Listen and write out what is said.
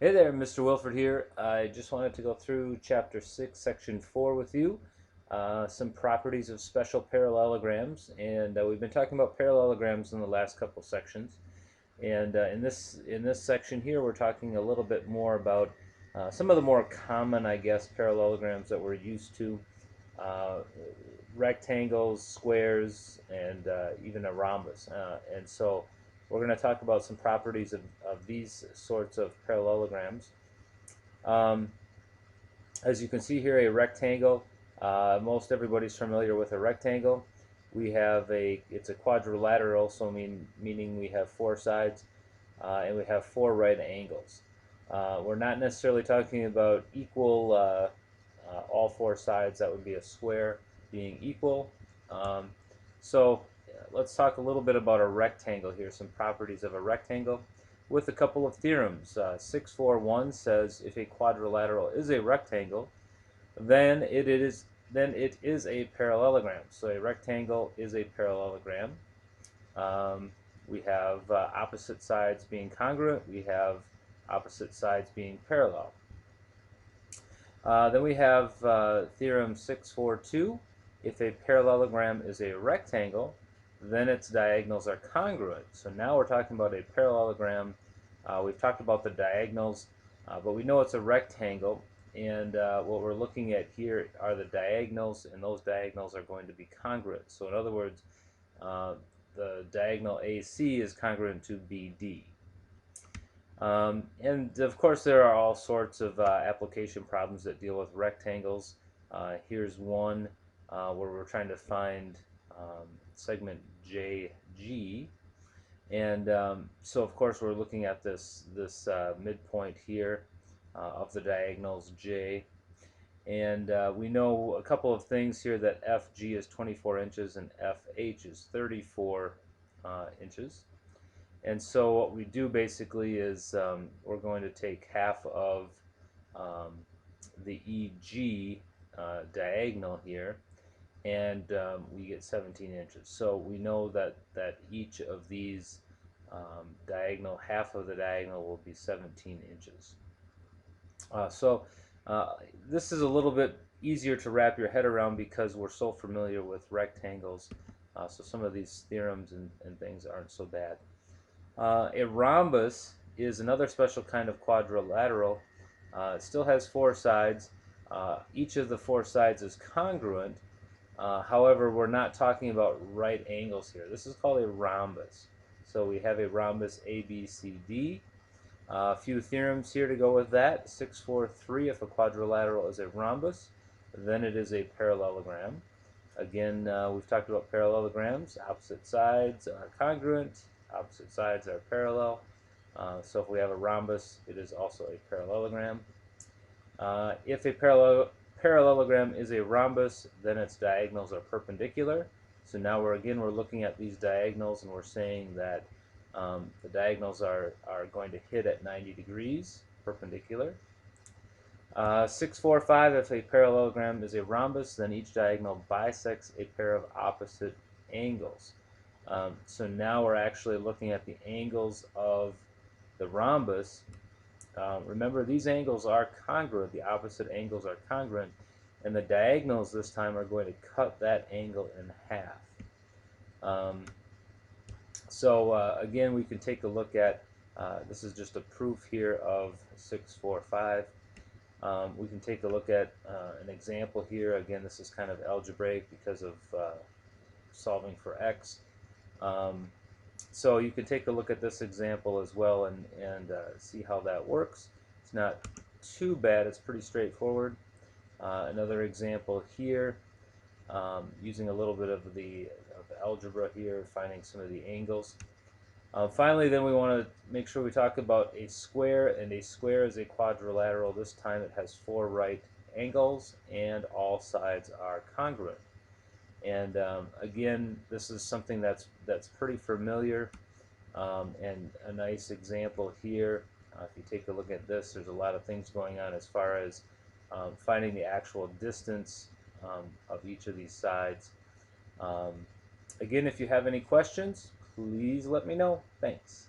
Hey there, Mr. Wilford here. I just wanted to go through Chapter 6, Section 4 with you, some properties of special parallelograms, and we've been talking about parallelograms in the last couple sections. And in this section here, we're talking a little bit more about some of the more common, I guess, parallelograms that we're used to, uh, rectangles, squares, and even a rhombus. And so we're going to talk about some properties of these sorts of parallelograms. Um, as you can see here, a rectangle. Most everybody's familiar with a rectangle. It's a quadrilateral, so meaning we have four sides, and we have four right angles. We're not necessarily talking about equal, all four sides. That would be a square being equal. Um, so let's talk a little bit about a rectangle here, some properties of a rectangle with a couple of theorems. 641 says if a quadrilateral is a rectangle, then it is a parallelogram. So a rectangle is a parallelogram. Um, we have opposite sides being congruent. We have opposite sides being parallel. Then we have theorem 642. If a parallelogram is a rectangle, then its diagonals are congruent. So now we're talking about a parallelogram. We've talked about the diagonals, but we know it's a rectangle. And what we're looking at here are the diagonals, and those diagonals are going to be congruent. So in other words, the diagonal AC is congruent to BD. And of course, there are all sorts of application problems that deal with rectangles. Here's one where we're trying to find segment JG. And so, of course, we're looking at this midpoint here of the diagonals J. And we know a couple of things here, that FG is 24 inches and FH is 34 inches. And so what we do basically is we're going to take half of um, the EG diagonal here, and we get 17 inches. So we know that each of these half of the diagonal will be 17 inches. So this is a little bit easier to wrap your head around because we're so familiar with rectangles. So some of these theorems and things aren't so bad. A rhombus is another special kind of quadrilateral. It still has four sides. Each of the four sides is congruent. However, we're not talking about right angles here. This is called a rhombus. So we have a rhombus ABCD. A few theorems here to go with that. 643, if a quadrilateral is a rhombus, then it is a parallelogram. Again, we've talked about parallelograms. Opposite sides are congruent. Opposite sides are parallel. So if we have a rhombus, it is also a parallelogram. If a parallelogram is a rhombus, then its diagonals are perpendicular. So now we're looking at these diagonals, and we're saying that the diagonals are going to hit at 90 degrees perpendicular. 645, if a parallelogram is a rhombus, then each diagonal bisects a pair of opposite angles. So now we're actually looking at the angles of the rhombus. Remember, these angles are congruent. The opposite angles are congruent, and the diagonals this time are going to cut that angle in half. Again, we can take a look at, this is just a proof here of 645. We can take a look at an example here. Again, this is kind of algebraic because of solving for x. So you can take a look at this example as well and see how that works. It's not too bad. It's pretty straightforward. Another example here, using a little bit of the algebra here, finding some of the angles. Finally, then we want to make sure we talk about a square, and a square is a quadrilateral. This time it has four right angles, and all sides are congruent. And again, this is something that's pretty familiar, and a nice example here. If you take a look at this, there's a lot of things going on as far as finding the actual distance of each of these sides. Again, if you have any questions, please let me know. Thanks.